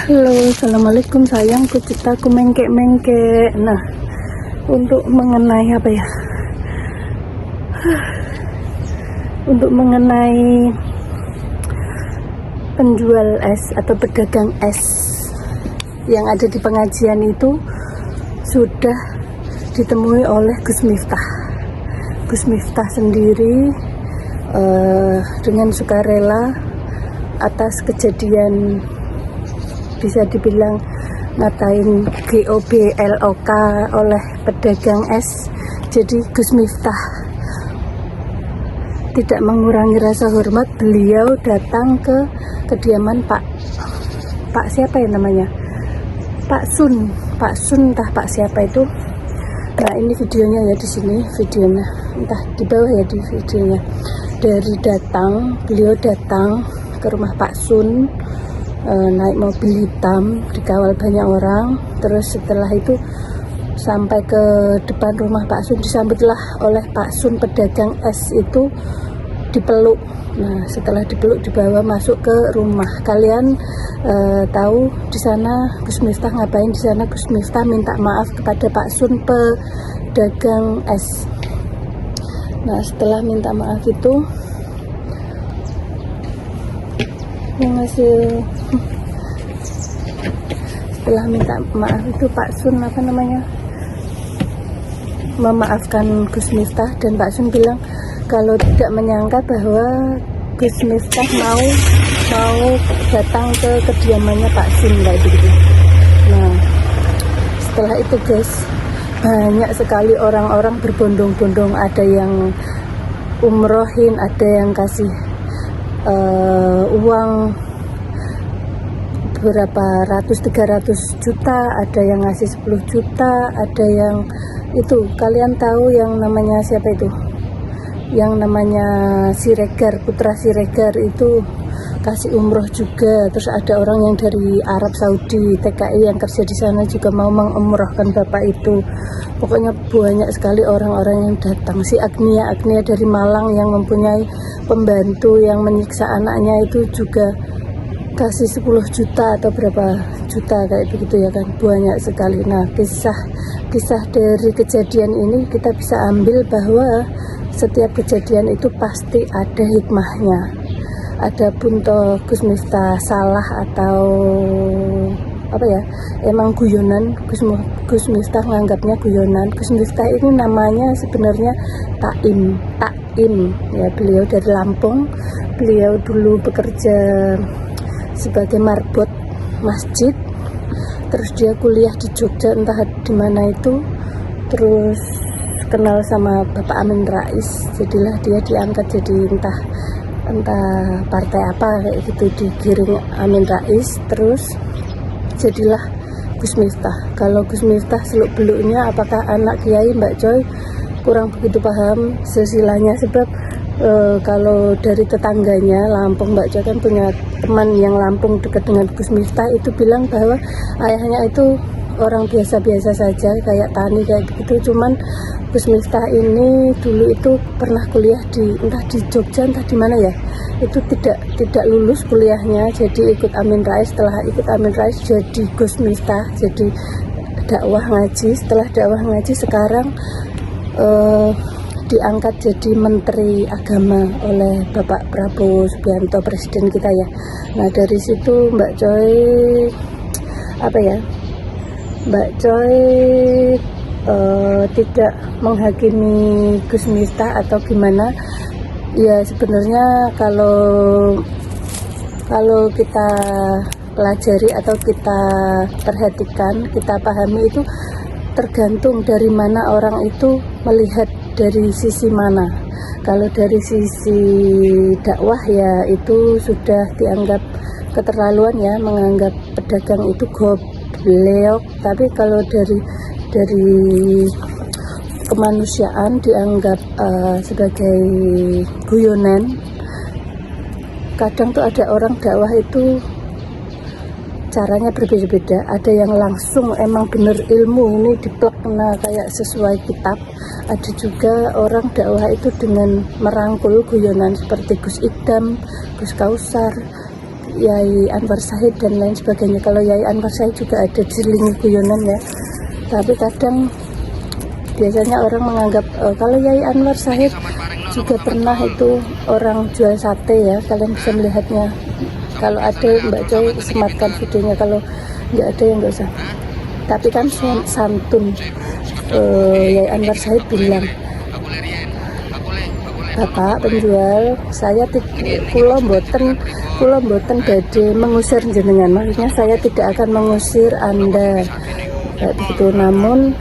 Halo, assalamualaikum sayangku, cintaku, mengkek. Nah, untuk mengenai apa ya? Untuk mengenai penjual es atau pedagang es yang ada di pengajian itu sudah ditemui oleh Gus Miftah. Gus Miftah sendiri dengan sukarela atas kejadian bisa dibilang ngatain GOBLOK oleh pedagang es. Jadi Gus Miftah tidak mengurangi rasa hormat, beliau datang ke kediaman Pak siapa ya namanya, Pak Sun entah Pak siapa itu. Nah, ini videonya ya, di sini videonya, entah di bawah ya di videonya. Beliau datang ke rumah Pak Sun, naik mobil hitam, dikawal banyak orang. Terus setelah itu sampai ke depan rumah Pak Sun, disambutlah oleh Pak Sun pedagang es itu, dipeluk. Nah, setelah dipeluk dibawa masuk ke rumah. Kalian tahu di sana Gus Miftah ngapain? Di sana Gus Miftah minta maaf kepada Pak Sun pedagang es. Nah, setelah minta maaf itu setelah minta maaf itu Pak Sun memaafkan Gus Miftah, dan Pak Sun bilang kalau tidak menyangka bahwa Gus Miftah mau datang ke kediamannya Pak Sun kayak begitu. Nah, setelah itu guys, banyak sekali orang-orang berbondong-bondong, ada yang umrohin, ada yang kasih uang berapa ratus, 300 juta, ada yang ngasih 10 juta, ada yang itu, kalian tahu yang namanya siapa itu, yang namanya Siregar, putra Siregar itu kasih umroh juga. Terus ada orang yang dari Arab Saudi, TKI yang kerja di sana juga mau mengumrohkan bapak itu. Pokoknya banyak sekali orang-orang yang datang. Si Agnia dari Malang yang mempunyai pembantu yang menyiksa anaknya itu juga kasih 10 juta atau berapa juta kayak begitu ya kan, banyak sekali. Nah, kisah dari kejadian ini kita bisa ambil bahwa setiap kejadian itu pasti ada hikmahnya. Adapun toh Gus Miftah salah atau apa ya, emang guyonan, Gus Miftah nganggapnya guyonan. Gus Miftah ini namanya sebenarnya Taim ya, beliau dari Lampung. Beliau dulu bekerja sebagai marbot masjid, terus dia kuliah di Jogja, entah di mana itu, terus kenal sama Bapak Amin Rais, jadilah dia diangkat jadi entah partai apa kayak gitu, digiring Amin Rais, terus jadilah Gus Miftah. Kalau Gus Miftah seluk-beluknya apakah anak Kiai, Mbak Coy kurang begitu paham silsilahnya, sebab kalau dari tetangganya Lampung, Mbak Coy kan punya teman yang Lampung dekat dengan Gus Miftah, itu bilang bahwa ayahnya itu orang biasa-biasa saja, kayak tani kayak begitu. Cuman Gus Miftah ini dulu itu pernah kuliah entah di Jogja entah di mana ya, itu tidak lulus kuliahnya, jadi ikut Amin Rais. Setelah ikut Amin Rais jadi Gus Miftah, jadi dakwah ngaji. Setelah dakwah ngaji sekarang diangkat jadi Menteri Agama oleh Bapak Prabowo Subianto, presiden kita ya. Nah, dari situ Mbak Coy tidak menghakimi Gus Miftah atau gimana ya. Sebenarnya kalau kita pelajari atau kita perhatikan, kita pahami, itu tergantung dari mana orang itu melihat, dari sisi mana. Kalau dari sisi dakwah ya itu sudah dianggap keterlaluan ya, menganggap pedagang itu goblok. Tapi kalau dari kemanusiaan dianggap sebagai guyonan. Kadang tuh ada orang dakwah itu caranya berbeda-beda. Ada yang langsung emang bener ilmu ini diplek kayak sesuai kitab. Ada juga orang dakwah itu dengan merangkul guyonan seperti Gus Idam, Gus Kausar, Yai Anwar Syahid dan lain sebagainya. Kalau Yai Anwar Syahid juga ada diselingi guyonan ya, tapi kadang biasanya orang menganggap kalau Yai Anwar Syahid juga pernah itu orang jual sate ya, kalian bisa melihatnya. Kalau ada Mbak Joy sematkan videonya, kalau nggak ada ya nggak usah. Tapi kan santun Yai Anwar Syahid bilang, Bapak penjual, saya kula mboten badhe mengusir jenengan. Maksudnya saya tidak akan mengusir Anda. Begitu, namun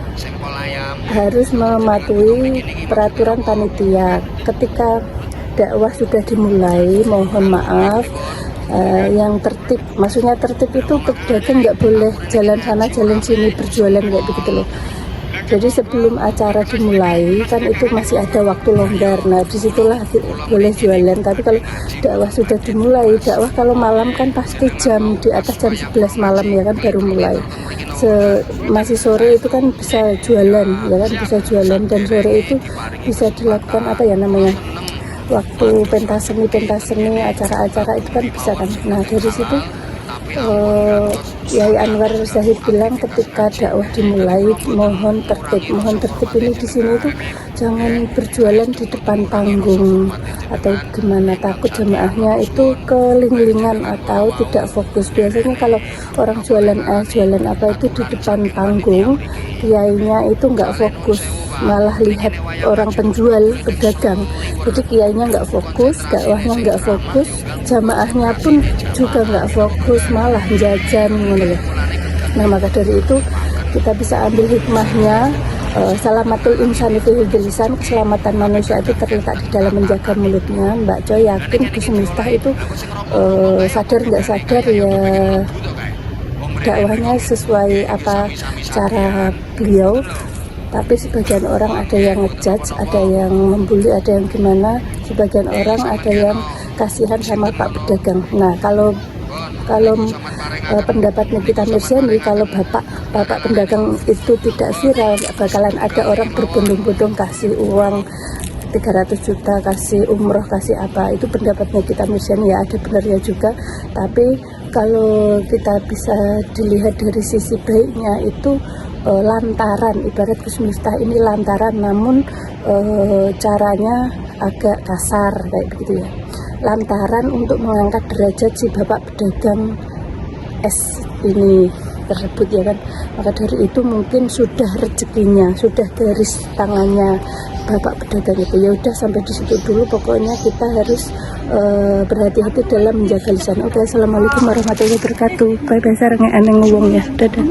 harus mematuhi peraturan panitia. Ketika dakwah sudah dimulai, mohon maaf, yang tertib, maksudnya tertib itu pedagang nggak boleh jalan sana jalan sini berjualan kayak begitu loh. Jadi sebelum acara dimulai kan itu masih ada waktu longgar, nah disitulah boleh jualan. Tapi kalau dakwah sudah dimulai, dakwah kalau malam kan pasti di atas jam 11 malam ya kan baru mulai. Masih sore itu kan bisa jualan ya kan, bisa jualan, dan sore itu bisa dilakukan apa ya namanya, waktu pentas seni, acara-acara itu kan bisa kan. Nah dari situ Yai Anwar Syahid bilang ketika dakwah dimulai mohon tertib ini di sini itu jangan berjualan di depan panggung atau gimana, takut jamaahnya itu keling-lingan atau tidak fokus. Biasanya kalau orang jualan apa itu di depan panggung, kiainya itu nggak fokus, malah lihat orang penjual pedagang. Jadi kiainya nggak fokus, dakwahnya nggak fokus, jamaahnya pun juga nggak fokus, malah jajan gitu. Nah maka dari itu kita bisa ambil hikmahnya. Salamatul insani fi hifdzil lisan, keselamatan manusia itu terletak di dalam menjaga mulutnya. Mbak Joy yakin Gus Miftah itu sadar nggak sadar ya dakwahnya sesuai apa cara beliau. Tapi sebagian orang ada yang ngejudge, ada yang membuli, ada yang gimana. Sebagian orang ada yang kasihan sama Pak pedagang. Nah kalau pendapat Nikita Mirzani, kalau bapak pedagang itu tidak viral, bakalan ada orang berbondong-bondong kasih uang 300 juta, kasih umroh, kasih apa. Itu pendapat Nikita Mirzani ya, ada benarnya juga. Tapi kalau kita bisa dilihat dari sisi baiknya itu lantaran, ibarat Gus Miftah ini lantaran, namun caranya agak kasar kayak begitu ya. Lantaran untuk mengangkat derajat si bapak pedagang es ini tersebut ya kan. Maka dari itu mungkin sudah rezekinya, sudah garis tangannya bapak pedagang itu. Ya udah sampai di situ dulu, pokoknya kita harus berhati-hati dalam menjaga lisan. Oke, assalamualaikum warahmatullahi wabarakatuh. Bye bye, sareng aneh ngomong ya. Dadah.